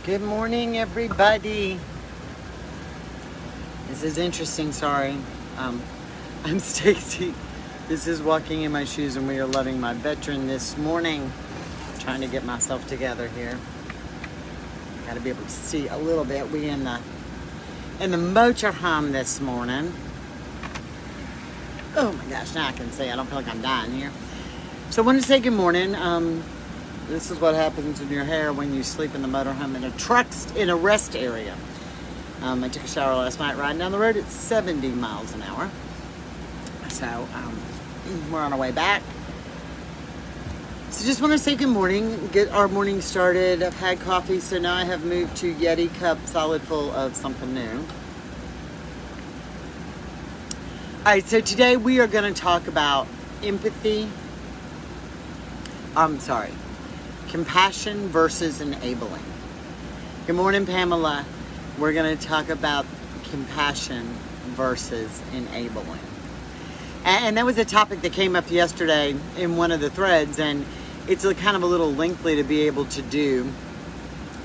Good morning, everybody. This is interesting, sorry. I'm Stacy. This is Walking in My Shoes, and we are loving my veteran this morning. Trying to get myself together here. Gotta be able to see a little bit. We in the motorhome this morning. Oh my gosh, now I can see. I don't feel like I'm dying here. So I wanted to say good morning. This is what happens in your hair when you sleep in the motorhome in a rest area. I took a shower last night riding down the road at 70 miles an hour. So we're on our way back. So just want to say good morning, get our morning started. I've had coffee, so now I have moved to Yeti cup solid full of something new. All right, so today we are going to talk about compassion versus enabling. Good morning, Pamela. We're going to talk about compassion versus enabling. And that was a topic that came up yesterday in one of the threads, and it's kind of a little lengthy to be able to do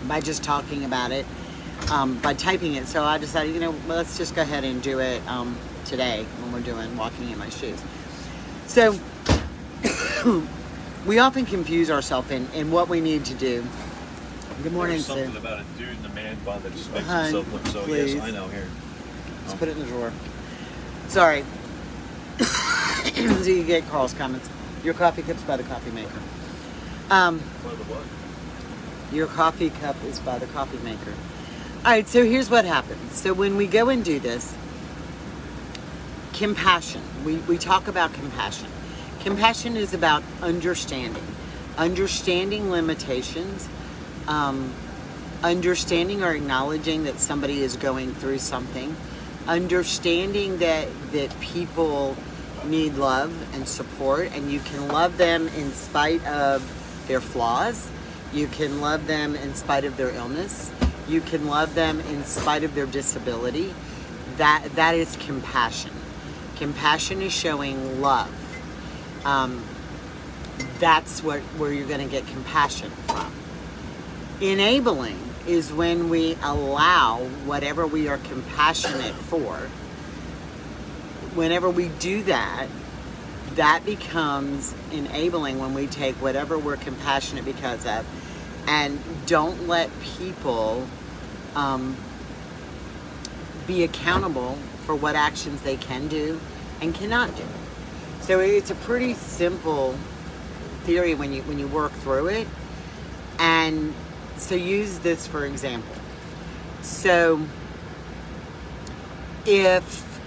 by just talking about it, by typing it. So I decided, let's just go ahead and do it today when we're doing Walking in My Shoes. So we often confuse ourselves in what we need to do. Good morning, There's something Sue. about a dude in a man bun that just makes Hun, himself look so. please. Yes, I know. Here, Let's put it in the drawer. Sorry. So you get Carl's comments. Your coffee cup's by the coffee maker. What the what? Your coffee cup is by the coffee maker. All right, so here's what happens. So when we go and do this, compassion. We talk about compassion. Compassion is about understanding limitations, understanding or acknowledging that somebody is going through something, understanding that people need love and support, and you can love them in spite of their flaws. You can love them in spite of their illness. You can love them in spite of their disability. That is compassion. Compassion is showing love. That's where you're going to get compassion from. Enabling is when we allow whatever we are compassionate for. Whenever we do that, that becomes enabling when we take whatever we're compassionate because of and don't let people be accountable for what actions they can do and cannot do. So it's a pretty simple theory when you work through it. And so use this for example. So if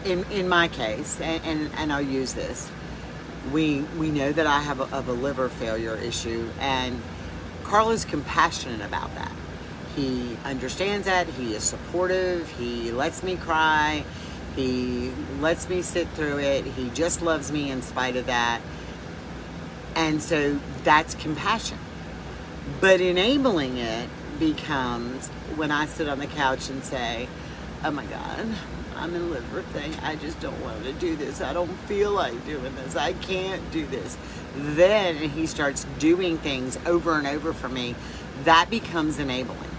in my case, and I'll use this, we know that I have a liver failure issue, and Carl is compassionate about that. He understands that. He is supportive. He lets me cry. He lets me sit through it. He just loves me in spite of that. And so that's compassion. But enabling it becomes when I sit on the couch and say, oh my God, I'm in a liver thing. I just don't want to do this. I don't feel like doing this. I can't do this. Then he starts doing things over and over for me. That becomes enabling.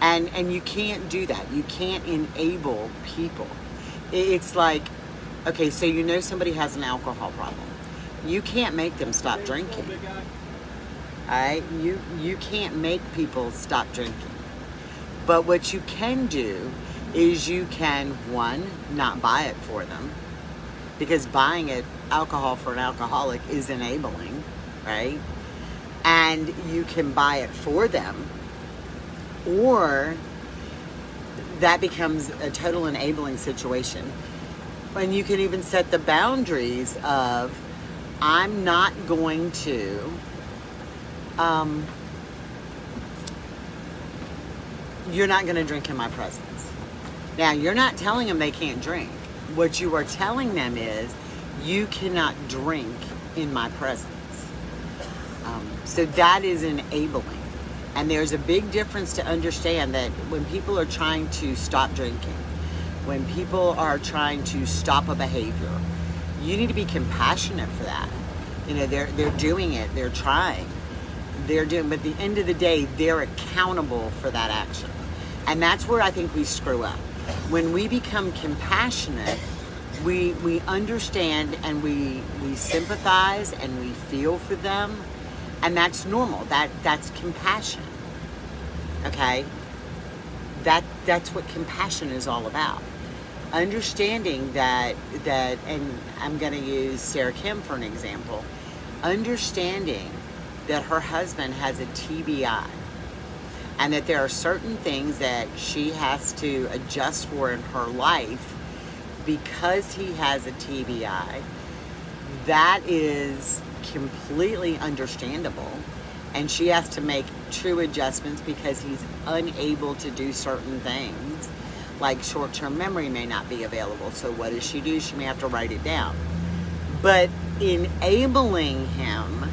And you can't do that. You can't enable people. It's like, okay, so somebody has an alcohol problem. You can't make them stop drinking. All right? You can't make people stop drinking. But what you can do is you can, one, not buy it for them, because buying alcohol for an alcoholic is enabling, right? And you can buy it for them, or that becomes a total enabling situation. And you can even set the boundaries of, I'm not going to you're not going to drink in my presence. Now, you're not telling them they can't drink. What you are telling them is, you cannot drink in my presence. So that is enabling. And there's a big difference to understand that when people are trying to stop drinking, when people are trying to stop a behavior, you need to be compassionate for that. They're doing it, they're trying. they're doing, but at the end of the day, they're accountable for that action. And that's where I think we screw up. When we become compassionate, we understand and we sympathize and we feel for them, and that's normal. That's compassion. Okay? That's what compassion is all about. Understanding that and I'm going to use Sarah Kim for an example. Understanding that her husband has a TBI and that there are certain things that she has to adjust for in her life because he has a TBI, that is completely understandable. And she has to make true adjustments because he's unable to do certain things. Like short-term memory may not be available. So what does she do? She may have to write it down. But enabling him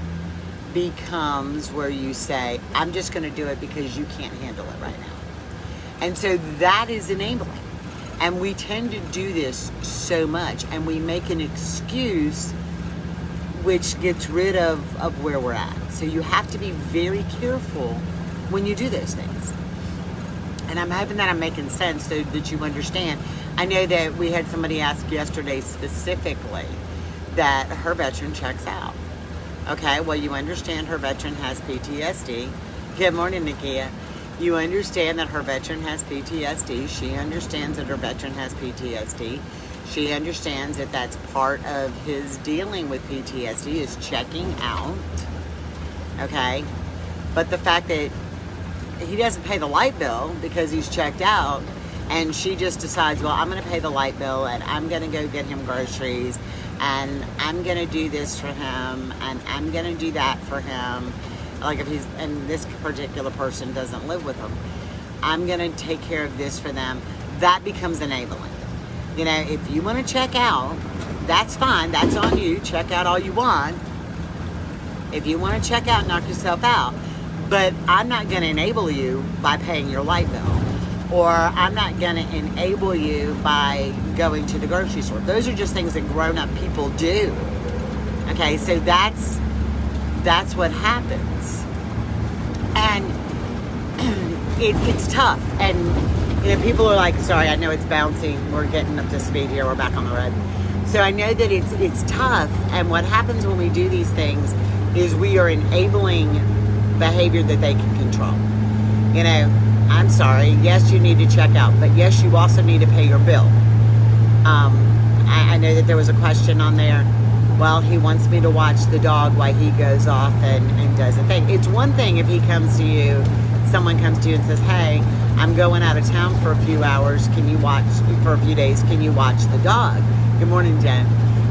becomes where you say, I'm just going to do it because you can't handle it right now. And so that is enabling. And we tend to do this so much, and we make an excuse which gets rid of where we're at. So you have to be very careful when you do those things. And I'm hoping that I'm making sense so that you understand. I know that we had somebody ask yesterday specifically that her veteran checks out. Okay, well, you understand her veteran has PTSD. Good morning, Nakia. You understand that her veteran has PTSD. She understands that her veteran has PTSD. She understands that that's part of his dealing with PTSD is checking out. Okay? But the fact that he doesn't pay the light bill because he's checked out, and she just decides, well, I'm going to pay the light bill, and I'm going to go get him groceries, and I'm going to do this for him, and I'm going to do that for him. Like if he's, and this particular person doesn't live with him, I'm going to take care of this for them. That becomes enabling. You know, if you want to check out, that's fine. That's on you. Check out all you want. If you want to check out, knock yourself out. But I'm not going to enable you by paying your light bill. Or I'm not going to enable you by going to the grocery store. Those are just things that grown-up people do. Okay, so that's what happens. And it's tough. And you know, people are like, sorry, I know it's bouncing. We're getting up to speed here. We're back on the road. So I know that it's tough. And what happens when we do these things is we are enabling behavior that they can control. You know, I'm sorry. Yes, you need to check out. But yes, you also need to pay your bill. I know that there was a question on there. Well, he wants me to watch the dog while he goes off and does a thing. It's one thing if he comes to you, someone comes to you and says, hey, I'm going out of town for a few hours. Can you watch, for a few days, can you watch the dog? Good morning, Jen.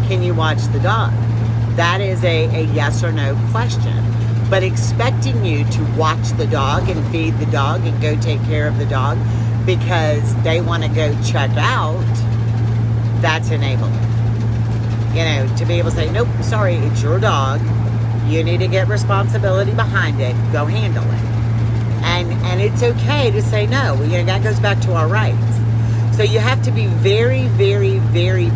Can you watch the dog? That is a yes or no question. But expecting you to watch the dog and feed the dog and go take care of the dog because they want to go check out, that's enabling. You know, to be able to say, nope, sorry, it's your dog. You need to get responsibility behind it. Go handle it. And it's okay to say no. You know, that goes back to our rights. So you have to be very, very, very,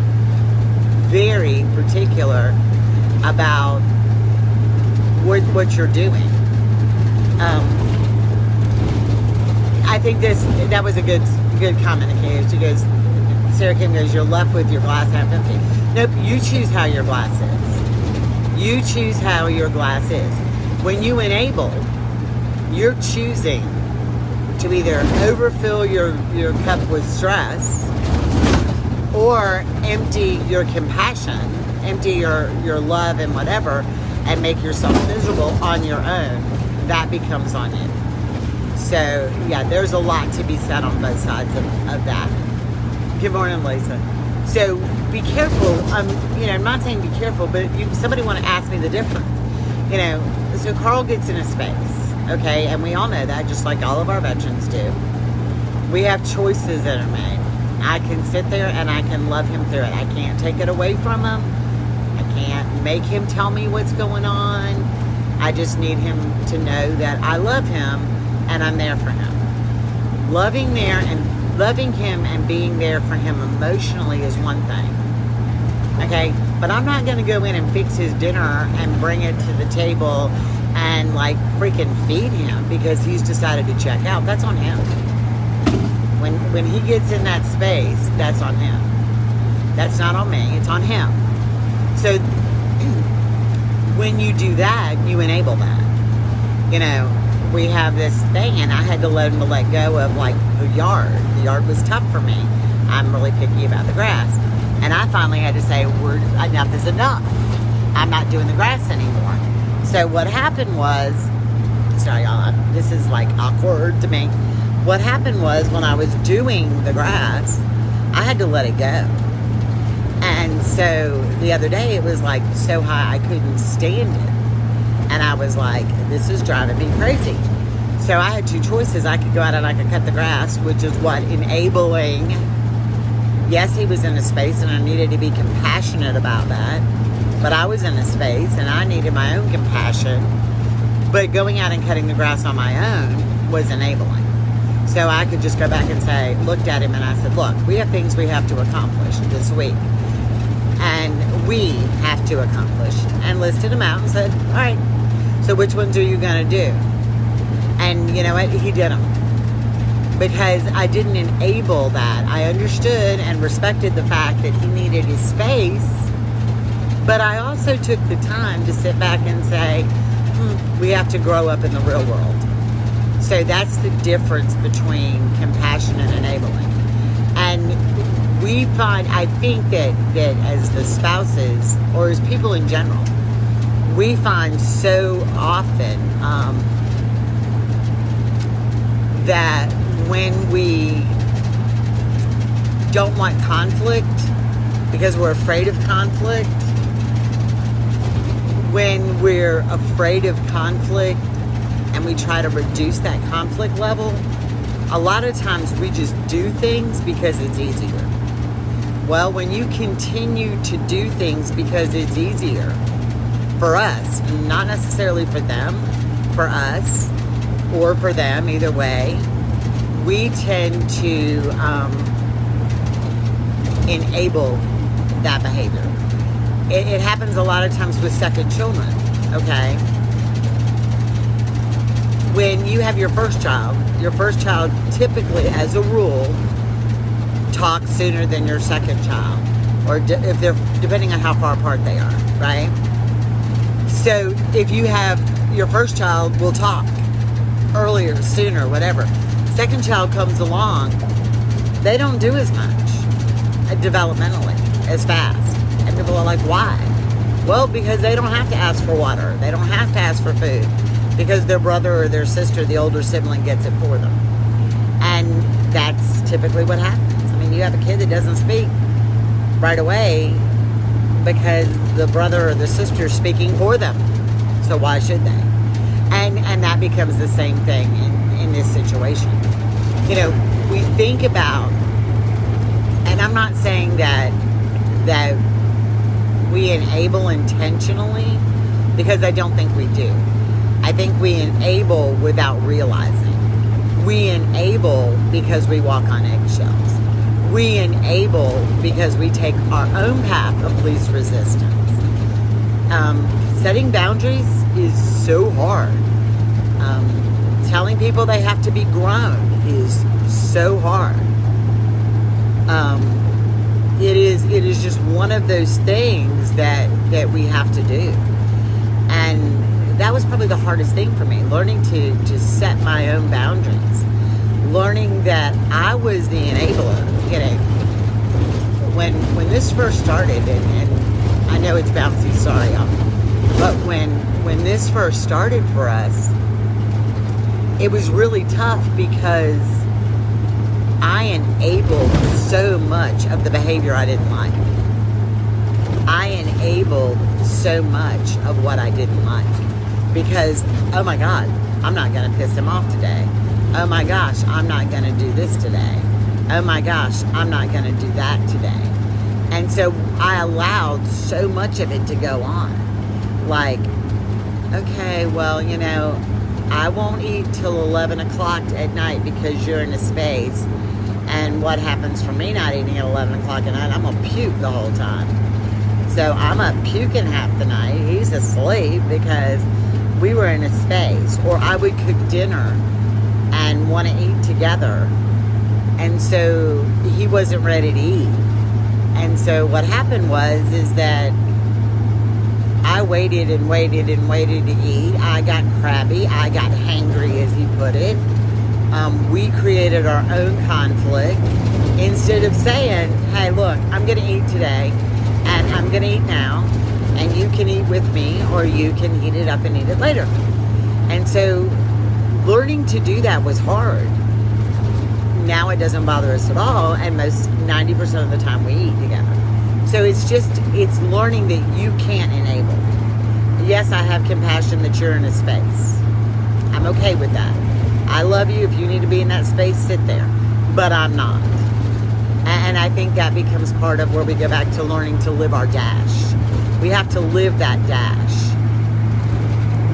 very particular about what you're doing. I think that was a good comment. Okay, she goes, Sarah Kim goes, you're left with your glass half empty. Nope, you choose how your glass is. You choose how your glass is. When you enable, you're choosing to either overfill your cup with stress or empty your compassion, empty your love and whatever, and make yourself miserable on your own. That becomes on you. So, yeah, there's a lot to be said on both sides of that. Good morning, Lisa. So, be careful. You know, I'm not saying be careful, but somebody want to ask me the difference. You know, so Carl gets in a space, okay? And we all know that, just like all of our veterans do. We have choices that are made. I can sit there and I can love him through it. I can't take it away from him. I can't make him tell me what's going on. I just need him to know that I love him and I'm there for him. Loving him and being there for him emotionally is one thing. Okay? But I'm not going to go in and fix his dinner and bring it to the table and like freaking feed him because he's decided to check out. That's on him. When he gets in that space, that's on him. That's not on me. It's on him. So when you do that, you enable that. You know, we have this thing, and I had to let go of like the yard. The yard was tough for me. I'm really picky about the grass, and I finally had to say, enough is enough. I'm not doing the grass anymore. So what happened was, sorry y'all, this is like awkward to me. What happened was when I was doing the grass, I had to let it go. And so the other day it was like so high I couldn't stand it. And I was like, this is driving me crazy. So I had two choices. I could go out and I could cut the grass, which is what enabling. Yes, he was in a space and I needed to be compassionate about that. But I was in a space and I needed my own compassion. But going out and cutting the grass on my own was enabling. So I could just go back and say, looked at him and I said, look, we have things we have to accomplish this week. And we have to accomplish. And listed them out and said, all right, so which ones are you going to do? And you know what? He did them. Because I didn't enable that. I understood and respected the fact that he needed his space. But I also took the time to sit back and say, we have to grow up in the real world. So that's the difference between compassion and enabling. And we find, I think that as the spouses, or as people in general, we find so often that when we don't want conflict because we're afraid of conflict, when we're afraid of conflict and we try to reduce that conflict level, a lot of times we just do things because it's easier. Well, when you continue to do things because it's easier for us, not necessarily for them, for us, or for them, either way, we tend to enable that behavior. It happens a lot of times with second children, okay? When you have your first child typically, as a rule, talks sooner than your second child, or if they're, depending on how far apart they are, right? So if you have your first child will talk earlier, sooner, whatever. Second child comes along, they don't do as much developmentally as fast. And people are like, why? Well, because they don't have to ask for water. They don't have to ask for food because their brother or their sister, the older sibling, gets it for them. And that's typically what happens. I mean, you have a kid that doesn't speak right away because the brother or the sister is speaking for them. So why should they? And that becomes the same thing in this situation. You know, we think about, and I'm not saying that we enable intentionally, because I don't think we do. I think we enable without realizing. We enable because we walk on eggshells. We enable because we take our own path of least resistance. Setting boundaries is so hard. Telling people they have to be grown is so hard. It is just one of those things that we have to do. And that was probably the hardest thing for me, learning to set my own boundaries. Learning that I was the enabler. You know, when this first started, and I know it's bouncy, sorry y'all, but when this first started for us, it was really tough because I enabled so much of the behavior I didn't like. I enabled so much of what I didn't like because, oh my God, I'm not going to piss him off today. Oh my gosh, I'm not going to do this today. Oh my gosh, I'm not going to do that today. And so I allowed so much of it to go on. Like, okay, well, you know, I won't eat till 11 o'clock at night because you're in a space. And what happens for me not eating at 11 o'clock at night, I'm going to puke the whole time. So I'm up puking half the night. He's asleep because we were in a space, or I would cook dinner and want to eat together, and so he wasn't ready to eat. And so what happened is that I waited and waited and waited to eat. I got crabby. I got hangry, as he put it. We created our own conflict instead of saying, hey, look, I'm going to eat today, and I'm going to eat now, and you can eat with me, or you can heat it up and eat it later. And so learning to do that was hard. Now it doesn't bother us at all, and 90% of the time we eat together. So it's learning that you can't enable. Yes, I have compassion that you're in a space. I'm okay with that. I love you. If you need to be in that space, sit there. But I'm not. And I think that becomes part of where we go back to learning to live our dash. We have to live that dash.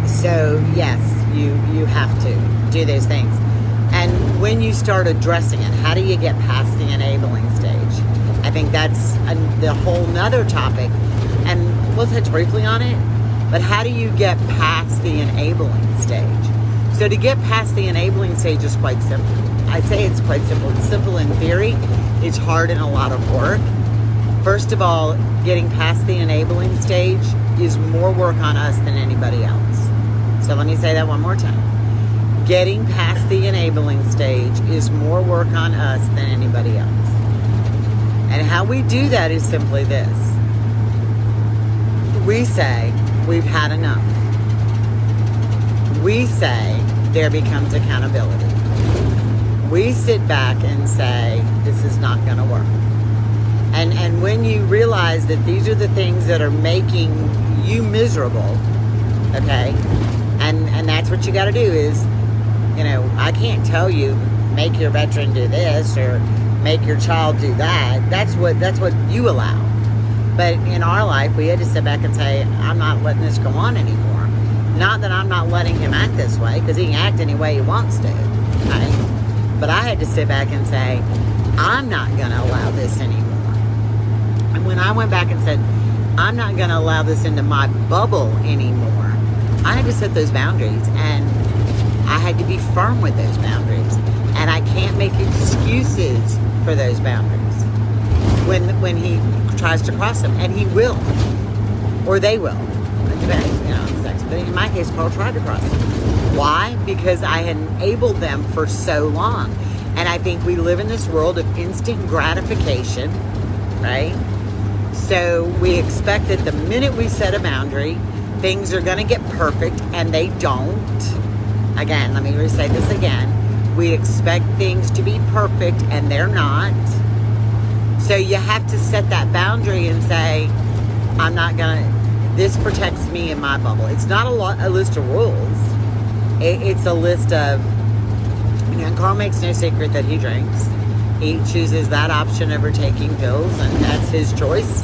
So yes, you have to do those things. And when you start addressing it, how do you get past the enabling stage? I think that's the whole nother topic. And we'll touch briefly on it. But how do you get past the enabling stage? So to get past the enabling stage is quite simple. I'd say it's quite simple. It's simple in theory. It's hard and a lot of work. First of all, getting past the enabling stage is more work on us than anybody else. So let me say that one more time. Getting past the enabling stage is more work on us than anybody else. And how we do that is simply this. We say, we've had enough. We say, there becomes accountability. We sit back and say, this is not going to work. And when you realize that these are the things that are making you miserable, okay, and that's what you got to do is, I can't tell you, make your veteran do this or make your child do that. That's what you allow. But in our life, we had to sit back and say, I'm not letting this go on anymore. Not that I'm not letting him act this way, because he can act any way he wants to. Right? But I had to sit back and say, I'm not going to allow this anymore. And when I went back and said, I'm not going to allow this into my bubble anymore, I had to set those boundaries, and I had to be firm with those boundaries. And I can't make excuses for those boundaries when he tries to cross them, and he will, or they will, depending, But in my case, Carl tried to cross them. Why? Because I had enabled them for so long. And I think we live in this world of instant gratification, right? So we expect that the minute we set a boundary, things are going to get perfect, and they don't. Again, let me say this again. We expect things to be perfect, and they're not. So you have to set that boundary and say, I'm not going to, this protects me in my bubble. It's not a list of rules. It's a list of, Carl makes no secret that he drinks. He chooses that option over taking pills, and that's his choice.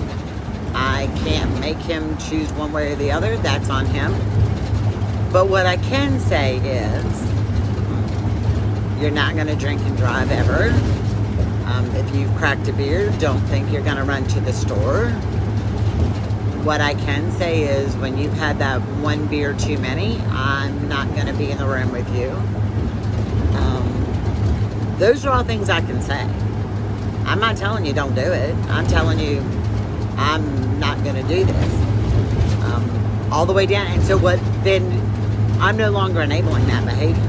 I can't make him choose one way or the other. That's on him. But what I can say is, you're not going to drink and drive ever. If you've cracked a beer, don't think you're going to run to the store. What I can say is, when you've had that one beer too many, I'm not going to be in the room with you. Those are all things I can say. I'm not telling you don't do it. I'm telling you I'm not going to do this. All the way down. And so I'm no longer enabling that behavior.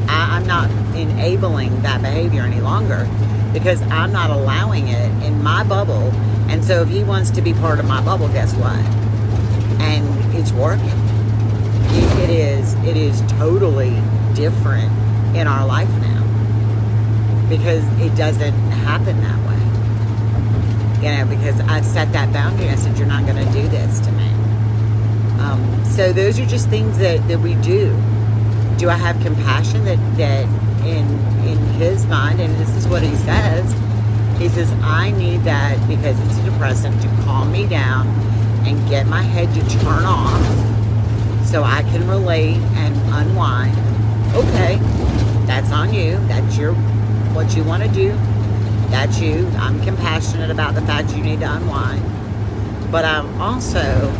I'm not enabling that behavior any longer, because I'm not allowing it in my bubble. And so if he wants to be part of my bubble, guess what? And it's working. It is totally different in our life now, because it doesn't happen that way. Because I've set that boundary. I said, you're not going to do this to me. So those are just things that we do. Do I have compassion that in his mind, and this is what he says, I need that because it's a depressant to calm me down and get my head to turn off so I can relate and unwind. Okay, that's on you. That's what you want to do. That's you. I'm compassionate about the fact you need to unwind. But I'm also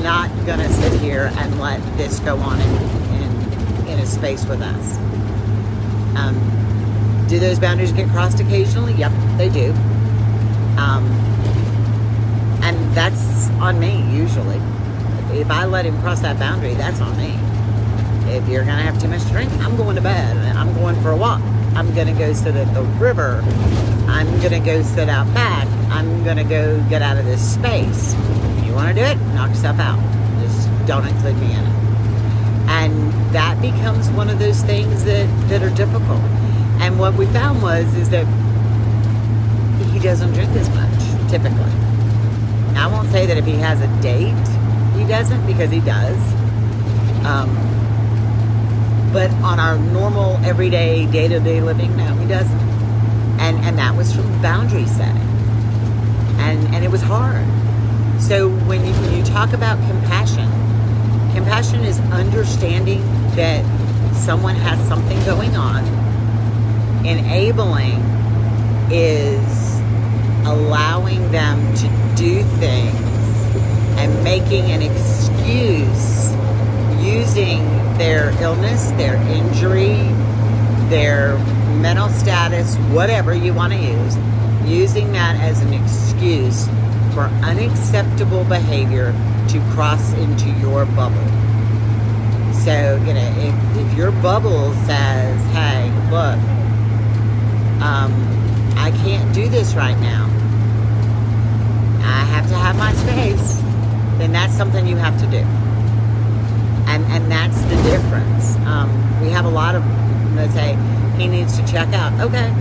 not gonna sit here and let this go on in a space with us. Do those boundaries get crossed occasionally? Yep, they do. And that's on me usually. If I let him cross that boundary, that's on me. If you're gonna have too much to drink, I'm going to bed. I'm going for a walk. I'm gonna go sit at the river. I'm gonna go sit out back. I'm gonna go get out of this space. If you wanna do it, knock yourself out. Just don't include me in it. And that becomes one of those things that are difficult. And what we found is that he doesn't drink as much, typically. Now, I won't say that if he has a date, he doesn't, because he does. But on our normal, everyday, day-to-day living, no, he doesn't. And that was from boundary setting. And it was hard. So when you talk about compassion is understanding that someone has something going on. Enabling is allowing them to do things and making an excuse using their illness, their injury, their mental status, whatever you want to use, using that as an excuse for unacceptable behavior to cross into your bubble. So, if your bubble says, hey, look, I can't do this right now, I have to have my space, then that's something you have to do. And that's the difference. We have a lot of them that say, he needs to check out. Okay.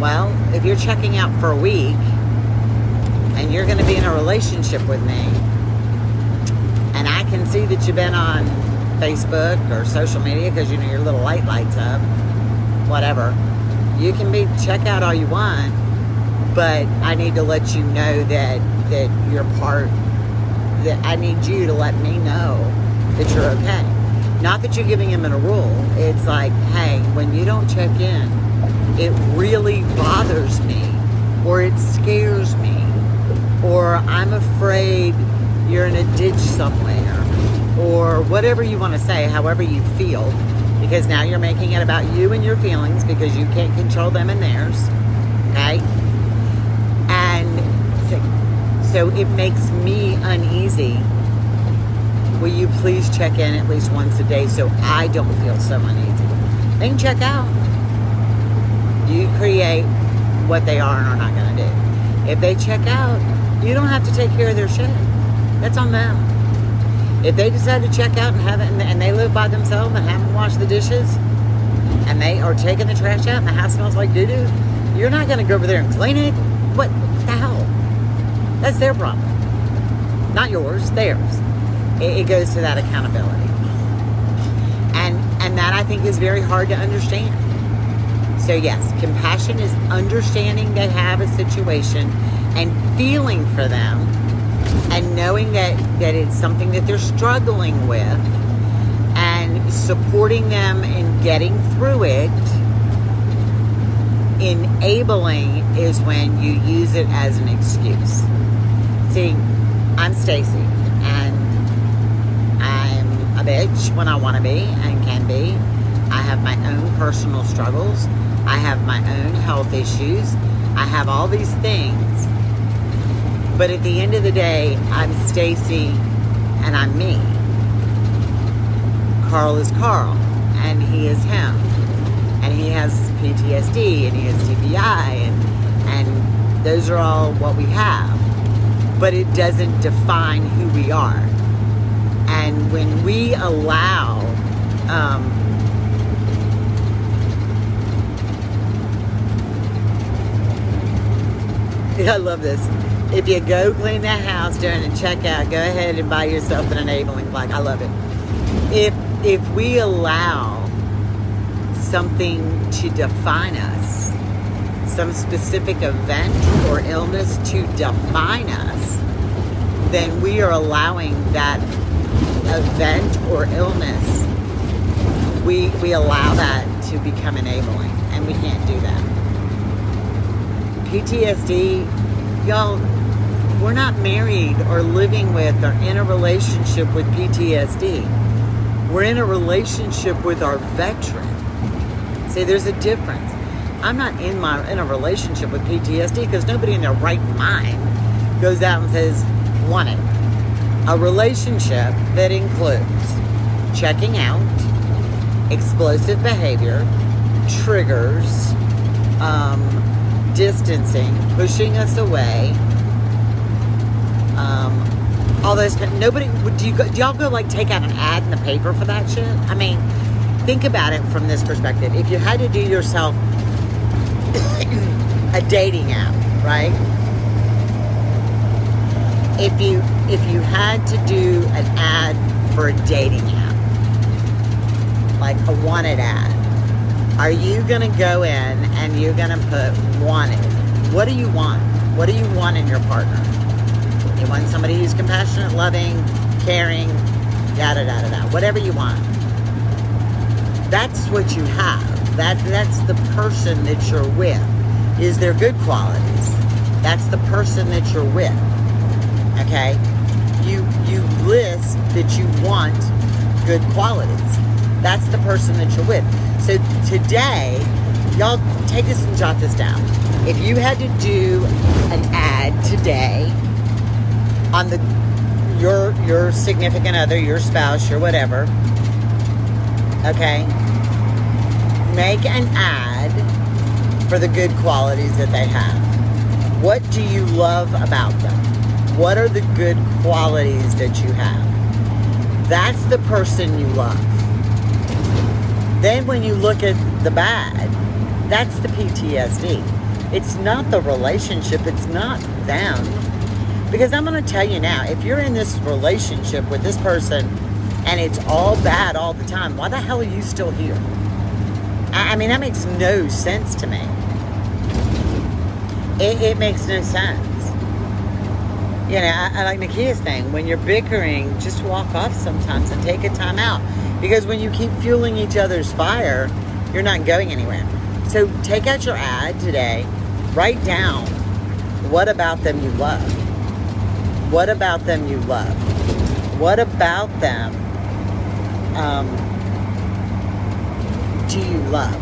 Well, if you're checking out for a week and you're going to be in a relationship with me, and I can see that you've been on Facebook or social media because your little light lights up, whatever, you can check out all you want, but I need to let you know that you're part, that I need you to let me know that you're okay. Not that you're giving him a rule. It's like, hey, when you don't check in, it really bothers me, or it scares me, or I'm afraid you're in a ditch somewhere, or whatever you want to say, however you feel, because now you're making it about you and your feelings because you can't control them and theirs, okay? And so it makes me uneasy. Will you please check in at least once a day so I don't feel so uneasy? They can check out. You create what they are and are not going to do. If they check out, you don't have to take care of their shit. That's on them. If they decide to check out and they live by themselves and haven't washed the dishes, and they are taking the trash out and the house smells like doo-doo, you're not going to go over there and clean it. What the hell? That's their problem. Not yours, theirs. It goes to that accountability. And that, I think, is very hard to understand. So yes, compassion is understanding they have a situation and feeling for them and knowing that it's something that they're struggling with and supporting them in getting through it. Enabling is when you use it as an excuse. See, I'm Stacy, and I'm a bitch when I want to be and can be. I have my own personal struggles. I have my own health issues. I have all these things. But at the end of the day, I'm Stacy and I'm me. Carl is Carl and he is him. And he has PTSD and he has TBI and those are all what we have. But it doesn't define who we are. And when we allow I love this. If you go clean that house during the checkout, go ahead and buy yourself an enabling flag. I love it. If we allow something to define us, some specific event or illness to define us, then we are allowing that event or illness, we allow that to become enabling, and we can't do that. PTSD, y'all, we're not married or living with or in a relationship with PTSD. We're in a relationship with our veteran. See, there's a difference. I'm not in a relationship with PTSD because nobody in their right mind goes out and says, want it. A relationship that includes checking out, explosive behavior, triggers, distancing, pushing us away, all those. Nobody. Do y'all go like take out an ad in the paper for that shit? I mean, think about it from this perspective. If you had to do yourself a dating app, right? If you had to do an ad for a dating app, like a wanted ad, are you gonna go in and you're gonna put wanted? What do you want? What do you want in your partner? You want somebody who's compassionate, loving, caring, yada yada yada. Whatever you want. That's what you have. That's the person that you're with. Is their good qualities? That's the person that you're with. Okay? You list that you want good qualities. That's the person that you're with. So today, y'all take this and jot this down. If you had to do an ad today on your significant other, your spouse, your whatever, okay, make an ad for the good qualities that they have. What do you love about them? What are the good qualities that you have? That's the person you love. Then when you look at the bad, that's the PTSD. It's not the relationship. It's not them. Because I'm going to tell you now, if you're in this relationship with this person and it's all bad all the time, why the hell are you still here? I mean, that makes no sense to me. It makes no sense. You know, I like Nakia's thing. When you're bickering, just walk off sometimes and take a time out. Because when you keep fueling each other's fire, you're not going anywhere. So take out your ad today. Write down what about them you love. What about them you love? What about them do you love?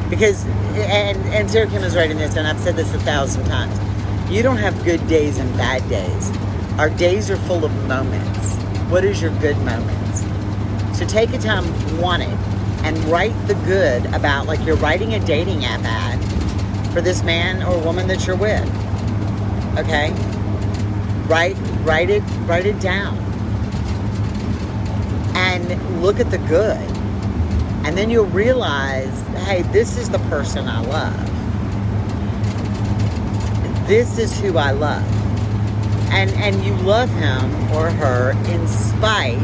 Because, and Sarah Kim is writing this, and I've said this 1,000 times. You don't have good days and bad days. Our days are full of moments. What is your good moments? So take a time, want it, and write the good about, like you're writing a dating app ad for this man or woman that you're with. Okay? Write it down. And look at the good. And then you'll realize, hey, this is the person I love. This is who I love. And you love him or her in spite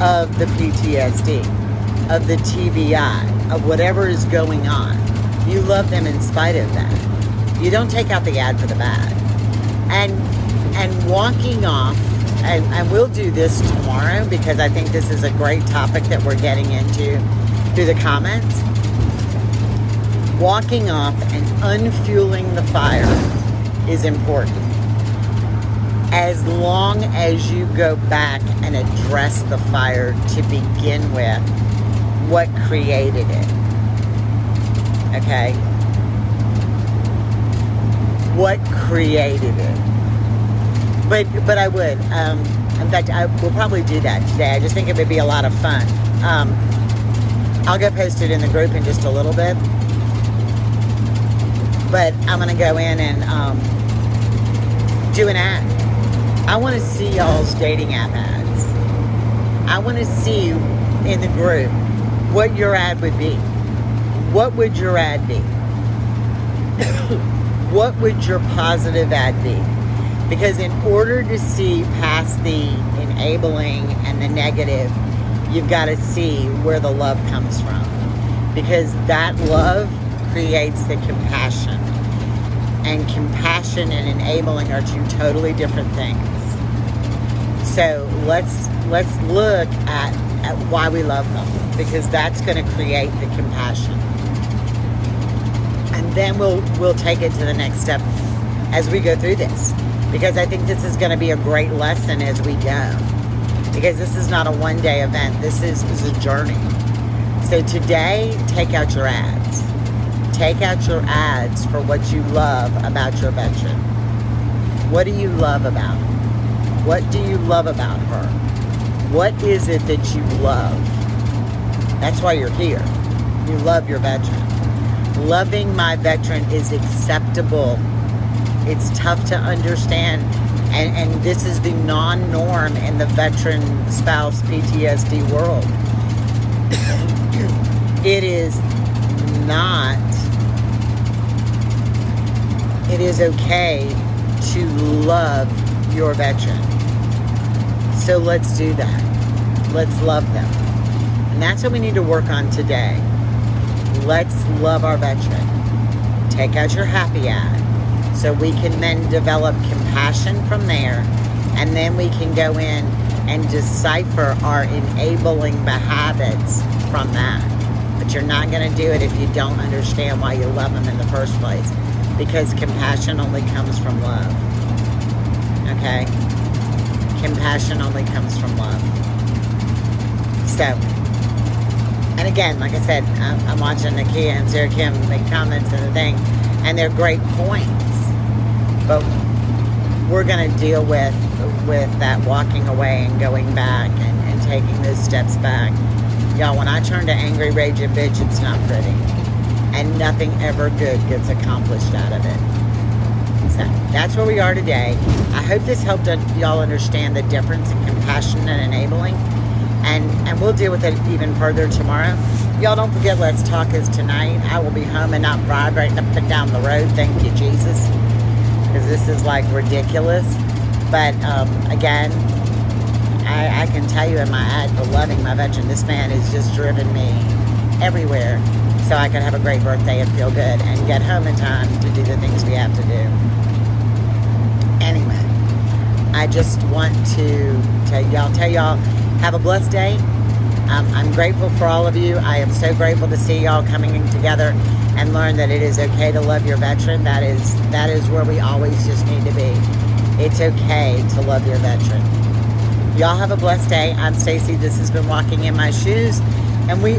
of the PTSD, of the TBI, of whatever is going on. You love them in spite of that. You don't take out the ad for the bad. And walking off, and we'll do this tomorrow because I think this is a great topic that we're getting into through the comments. Walking off and unfueling the fire is important. As long as you go back and address the fire to begin with, what created it. Okay? What created it. But I would. In fact, we'll probably do that today. I just think it would be a lot of fun. I'll go post it in the group in just a little bit. But I'm going to go in and do an ad. I want to see y'all's dating app ads. I want to see in the group what your ad would be. What would your ad be? What would your positive ad be? Because in order to see past the enabling and the negative, you've got to see where the love comes from. Because that love creates the compassion. And compassion and enabling are two totally different things. So let's look at why we love them. Because that's going to create the compassion. And then we'll take it to the next step as we go through this. because I think this is going to be a great lesson as we go. Because this is not a one-day event. This is a journey. So today, take out your ads. Take out your ads for what you love about your veteran. What do you love about her? What do you love about her? What is it that you love? That's why you're here. You love your veteran. Loving my veteran is acceptable. It's tough to understand. And this is the non-norm in the veteran spouse PTSD world. It is not. It is okay to love your veteran. So let's do that. Let's love them. And that's what we need to work on today. Let's love our veteran. Take out your happy ad. So we can then develop compassion from there, and then we can go in and decipher our enabling habits from that. But you're not going to do it if you don't understand why you love them in the first place, because compassion only comes from love. Okay? Compassion only comes from love. So, and again, like I said, I'm watching Nakia and Sarah Kim make comments and the thing, and they're great points. But we're going to deal with that walking away and going back and taking those steps back. Y'all, when I turn to angry, rage, and bitch, it's not pretty. And nothing ever good gets accomplished out of it. So that's where we are today. I hope this helped y'all understand the difference in compassion and enabling. And we'll deal with it even further tomorrow. Y'all don't forget, Let's Talk is tonight. I will be home and not riding up and down the road. Thank you, Jesus. Because this is like ridiculous. But again, I can tell you in my ad for loving my veteran, this man has just driven me everywhere so I can have a great birthday and feel good and get home in time to do the things we have to do. Anyway, I just want to tell y'all, have a blessed day. I'm grateful for all of you. I am so grateful to see y'all coming together and learn that it is okay to love your veteran. That is where we always just need to be. It's okay to love your veteran. Y'all have a blessed day. I'm Stacy. This has been Walking in My Shoes, and we